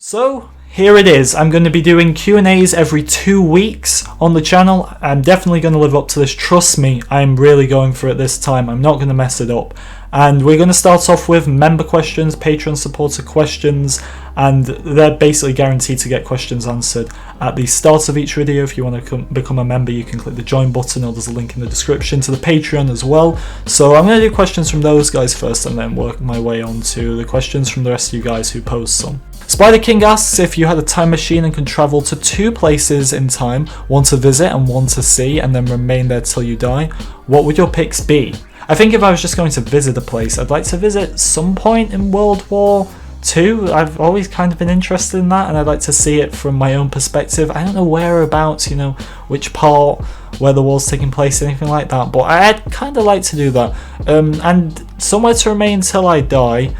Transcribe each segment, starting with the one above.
So here it is. I'm going to be doing Q&As every 2 weeks on the channel. I'm definitely going to live up to this. Trust me, I'm really going for it this time. I'm not going to mess it up. And we're going to start off with member questions, Patreon supporter questions, and they're basically guaranteed to get questions answered at the start of each video. If you want to become a member, you can click the join button, or there's a link in the description to the Patreon as well. So I'm going to do questions from those guys first and then work my way on to the questions from the rest of you guys who post some. Spider King asks, if you had a time machine and could travel to 2 places in time, one to visit and one to see, and then remain there till you die, what would your picks be? I think if I was just going to visit a place, I'd like to visit some point in World War II. I've always kind of been interested in that, and I'd like to see it from my own perspective. I don't know whereabouts, which part, where the war's taking place, anything like that, but I'd kind of like to do that. And somewhere to remain till I die.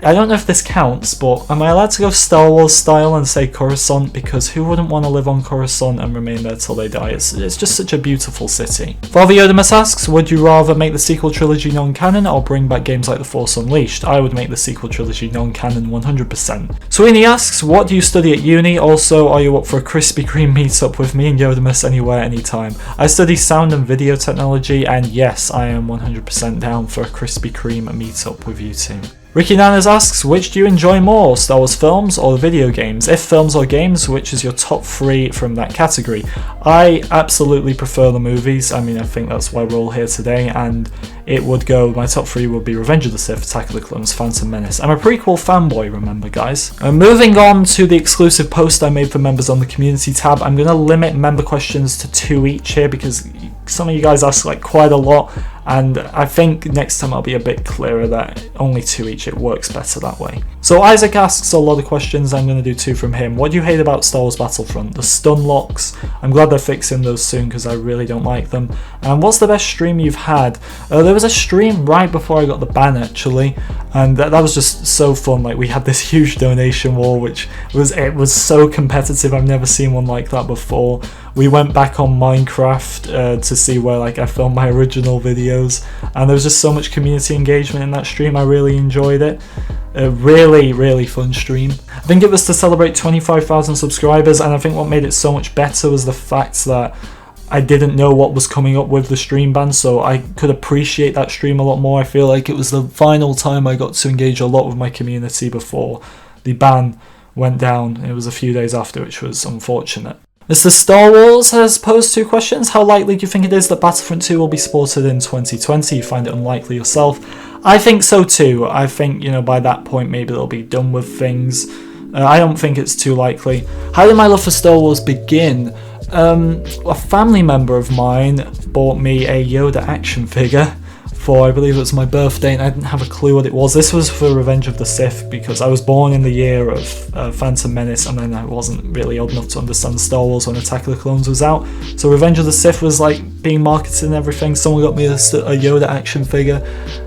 I don't know if this counts, but am I allowed to go Star Wars style and say Coruscant? Because who wouldn't want to live on Coruscant and remain there till they die? It's just such a beautiful city. Father Yodamus asks, would you rather make the sequel trilogy non-canon or bring back games like The Force Unleashed? I would make the sequel trilogy non-canon 100%. Sweeney asks, what do you study at uni? Also, are you up for a Krispy Kreme meetup with me and Yodamus anywhere, anytime? I study sound and video technology, and yes, I am 100% down for a Krispy Kreme meetup with you two. Ricky Nanas asks, which do you enjoy more, Star Wars films or video games? If films or games, which is your top 3 from that category? I absolutely prefer the movies. I think that's why we're all here today, and it would go, my top 3 would be Revenge of the Sith, Attack of the Clones, Phantom Menace. I'm a prequel fanboy, remember guys. Moving on to the exclusive post I made for members on the community tab, I'm going to limit member questions to 2 each here because some of you guys ask quite a lot, and I think next time I'll be a bit clearer that only 2 each, it works better that way. So Isaac asks a lot of questions, I'm going to do 2 from him. What do you hate about Star Wars Battlefront? The stun locks. I'm glad they're fixing those soon because I really don't like them. And what's the best stream you've had? There was a stream right before I got the ban actually, and that was just so fun. We had this huge donation wall, which was so competitive. I've never seen one like that before. We went back on Minecraft to see where I filmed my original videos, and there was just so much community engagement in that stream. I really enjoyed it. A really fun stream. I think it was to celebrate 25,000 subscribers, and I think what made it so much better was the fact that I didn't know what was coming up with the stream ban, so I could appreciate that stream a lot more. I feel like it was the final time I got to engage a lot with my community before the ban went down. It was a few days after, which was unfortunate. Mr. Star Wars has posed 2 questions. How likely do you think it is that Battlefront 2 will be supported in 2020? You find it unlikely yourself? I think so too. I think, by that point maybe they'll be done with things. I don't think it's too likely. How did my love for Star Wars begin? A family member of mine bought me a Yoda action figure for, I believe it was my birthday, and I didn't have a clue what it was. This was for Revenge of the Sith because I was born in the year of Phantom Menace, and then I wasn't really old enough to understand Star Wars when Attack of the Clones was out. So Revenge of the Sith was being marketed and everything. Someone got me a Yoda action figure,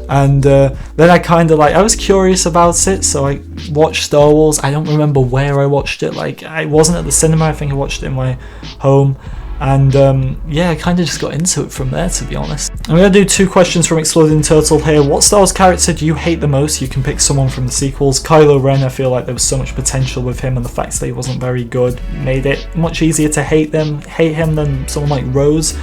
and then I I was curious about it, so I watched Star Wars. I don't remember where I watched it. I wasn't at the cinema. I think I watched it in my home. And I kind of just got into it from there, to be honest. I'm going to do 2 questions from Exploding Turtle here. What Star Wars character do you hate the most? You can pick someone from the sequels. Kylo Ren, I feel like there was so much potential with him, and the fact that he wasn't very good made it much easier to hate him than someone like Rose.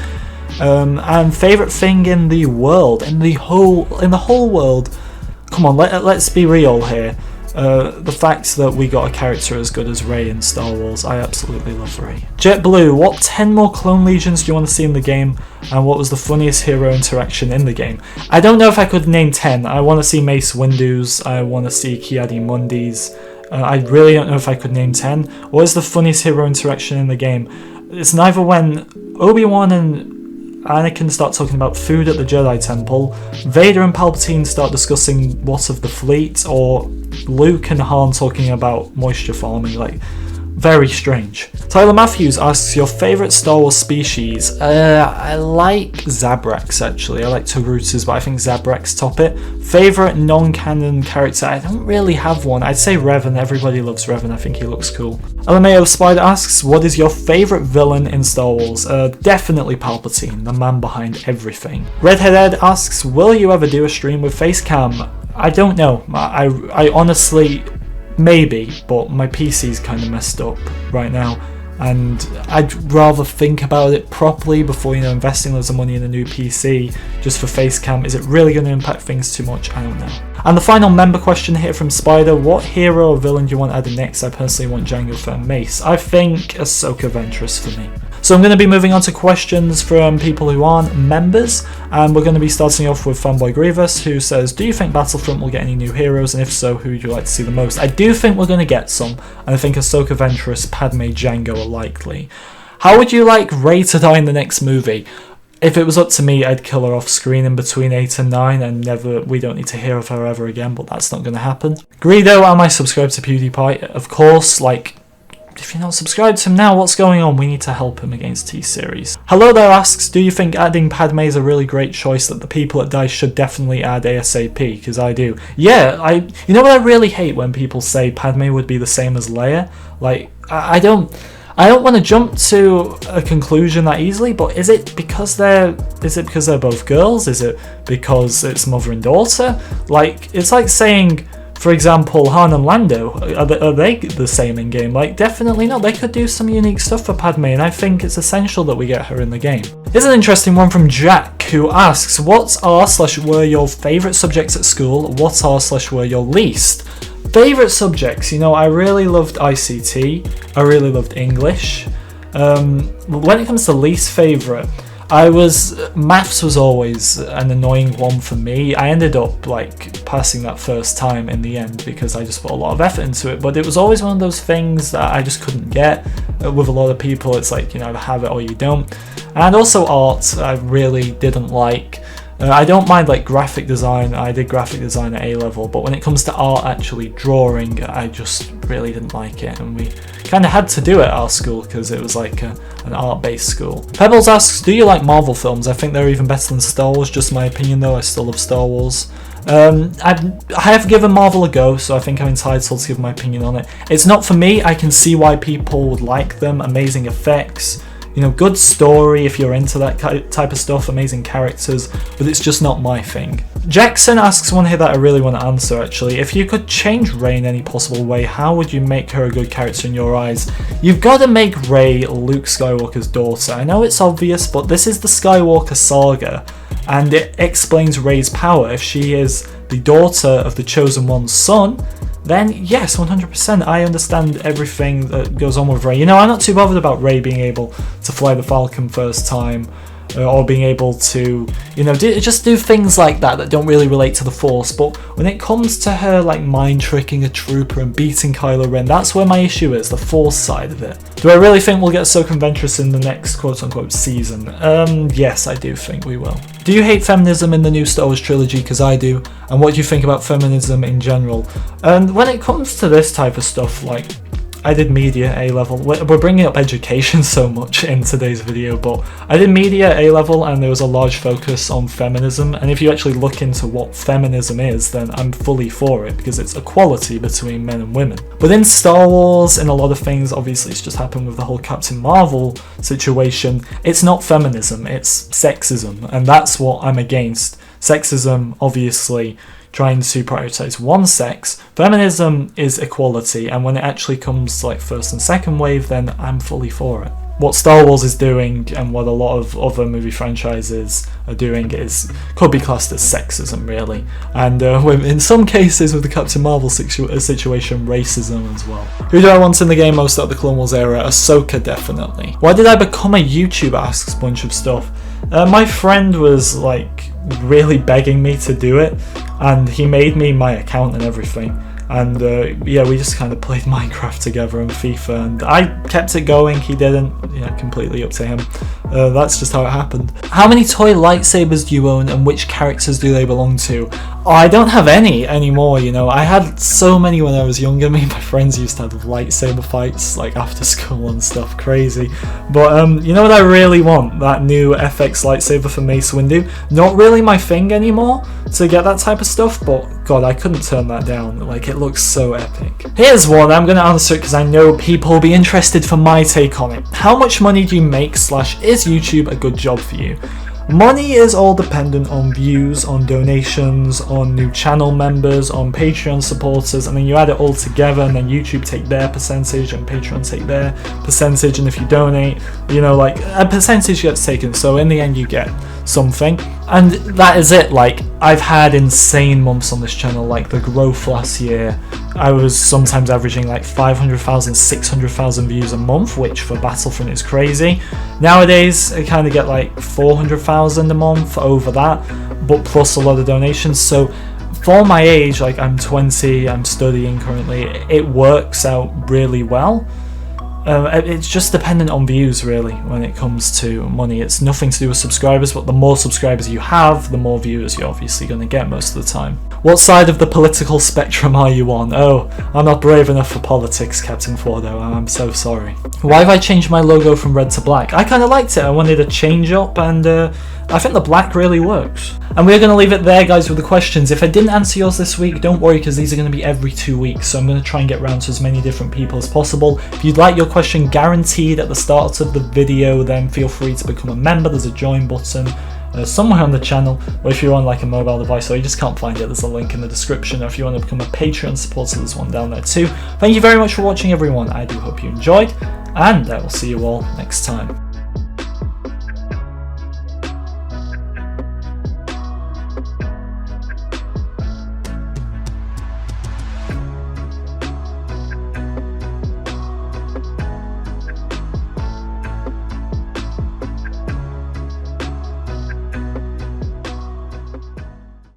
And favourite thing in the world, in the whole world. Come on, let's be real here. The fact that we got a character as good as Rey in Star Wars, I absolutely love Rey. JetBlue, what 10 more clone legions do you want to see in the game, and what was the funniest hero interaction in the game? I don't know if I could name 10. I want to see Mace Windu's, I want to see Ki-Adi-Mundi's. I really don't know if I could name 10. What is the funniest hero interaction in the game? It's neither when Obi-Wan and Anakin start talking about food at the Jedi Temple, Vader and Palpatine start discussing what of the fleet, or Luke and Han talking about moisture farming. Very strange. Tyler Matthews asks, your favourite Star Wars species? I like Zabraks actually. I like Tarutas, but I think Zabraks top it. Favourite non-canon character? I don't really have one. I'd say Revan. Everybody loves Revan. I think he looks cool. LMAO Spider asks, what is your favourite villain in Star Wars? Definitely Palpatine, the man behind everything. Redhead Ed asks, will you ever do a stream with Facecam? I don't know. I honestly Maybe, but my PC's kind of messed up right now, and I'd rather think about it properly before, you know, investing loads of money in a new PC just for face cam. Is it really going to impact things too much? I don't know. And the final member question here from Spider: what hero or villain do you want added next? I personally want Jango Fett Mace. I think Ahsoka Ventress for me. So I'm going to be moving on to questions from people who aren't members, and we're going to be starting off with Fanboy Grievous, who says, do you think Battlefront will get any new heroes, and if so, who would you like to see the most? I do think we're going to get some, and I think Ahsoka Ventress, Padme, Jango are likely. How would you like Rey to die in the next movie? If it was up to me, I'd kill her off screen in between 8 and 9, and we don't need to hear of her ever again, but that's not going to happen. Greedo, am I subscribed to PewDiePie? Of course, like, if you're not subscribed to him now, what's going on? We need to help him against T-Series. Hello there asks, do you think adding Padme is a really great choice that the people at DICE should definitely add ASAP? Because I do. Yeah, you know what I really hate when people say Padme would be the same as Leia? Like, I don't want to jump to a conclusion that easily, but is it because they're both girls? Is it because it's mother and daughter? Like, it's like saying, for example, Han and Lando, are they the same in game? Like, definitely not. They could do some unique stuff for Padme, and I think it's essential that we get her in the game. Here's an interesting one from Jack, who asks, what are/were your favourite subjects at school? What are/were your least? Favourite subjects, you know, I really loved ICT, I really loved English. When it comes to least favourite, maths was always an annoying one for me. I ended up like passing that first time in the end because I just put a lot of effort into it, but it was always one of those things that I just couldn't get. With a lot of people, it's like, you know, have it or you don't. And also art, I really didn't like. I don't mind like graphic design. I did graphic design at A level, but when it comes to art, actually drawing, I just really didn't like it, and we kind of had to do it at our school because it was like an art-based school. Pebbles asks, do you like Marvel films? I think they're even better than Star Wars, just my opinion though. I still love Star Wars. I have given Marvel a go, so I think I'm entitled to give my opinion on it. It's not for me. I can see why people would like them. Amazing effects, you know, good story if you're into that type of stuff, amazing characters, but it's just not my thing. Jackson asks one here that I really want to answer actually. If you could change Rey in any possible way, how would you make her a good character in your eyes? You've got to make Rey Luke Skywalker's daughter. I know it's obvious, but this is the Skywalker saga, and it explains Rey's power. If she is the daughter of the Chosen One's son, then yes, 100%, I understand everything that goes on with Rey. You know, I'm not too bothered about Rey being able to fly the Falcon first time, or being able to, you know, just do things like that don't really relate to the Force. But when it comes to her like mind tricking a trooper and beating Kylo Ren, that's where my issue is, the Force side of it. Do I really think we'll get Ahsoka Ventress in the next quote-unquote season? Yes, I do think we will. Do you hate feminism in the new Star Wars trilogy? Because I do. And what do you think about feminism in general? And when it comes to this type of stuff, like, I did media A level. We're bringing up education so much in today's video, but I did media A level and there was a large focus on feminism, and if you actually look into what feminism is, then I'm fully for it because it's equality between men and women. Within Star Wars and a lot of things, obviously it's just happened with the whole Captain Marvel situation, it's not feminism, it's sexism, and that's what I'm against. Sexism, obviously, trying to prioritize one sex. Feminism is equality, and when it actually comes to like first and second wave, then I'm fully for it. What Star Wars is doing and what a lot of other movie franchises are doing could be classed as sexism, really, and in some cases with the Captain Marvel situation, racism as well. Who do I want in the game most out of the Clone Wars era? Ahsoka, definitely. Why did I become a YouTuber? Asks a bunch of stuff. My friend was like really begging me to do it, and he made me my account and everything, and yeah, we just kind of played Minecraft together and FIFA, and I kept it going, he didn't. Yeah, completely up to him. That's just how it happened. How many toy lightsabers do you own, and which characters do they belong to? Oh, I don't have any anymore, you know. I had so many when I was younger. Me and my friends used to have lightsaber fights like after school and stuff, crazy. But you know what I really want? That new FX lightsaber for Mace Windu. Not really my thing anymore to get that type of stuff, but god, I couldn't turn that down. Like, it looks so epic. Here's one, I'm gonna answer it because I know people will be interested for my take on it. How much money do you make / is YouTube a good job for you? Money is all dependent on views, on donations, on new channel members, on Patreon supporters, and then you add it all together, and then YouTube take their percentage and Patreon take their percentage, and if you donate, you know, like a percentage gets taken, so in the end you get something. And that is it. Like, I've had insane months on this channel. Like the growth last year, I was sometimes averaging like 500,000, 600,000 views a month, which for Battlefront is crazy. Nowadays I kind of get like 400,000 a month over that, but plus a lot of donations. So for my age, like I'm 20, I'm studying currently, it works out really well. It's just dependent on views really when it comes to money. It's nothing to do with subscribers, but the more subscribers you have, the more viewers you're obviously going to get most of the time. What side of the political spectrum are you on? Oh, I'm not brave enough for politics, Captain Fordo, I'm so sorry. Why have I changed my logo from red to black? I kind of liked it, I wanted a change up, and I think the black really works. And we're going to leave it there, guys, with the questions. If I didn't answer yours this week, don't worry, because these are going to be every 2 weeks, so I'm going to try and get around to as many different people as possible. If you'd like your question guaranteed at the start of the video, then feel free to become a member. There's a join button somewhere on the channel, or if you're on like a mobile device or you just can't find it, there's a link in the description, or if you want to become a Patreon supporter, there's one down there too. Thank you very much for watching, everyone. I do hope you enjoyed, and I will see you all next time.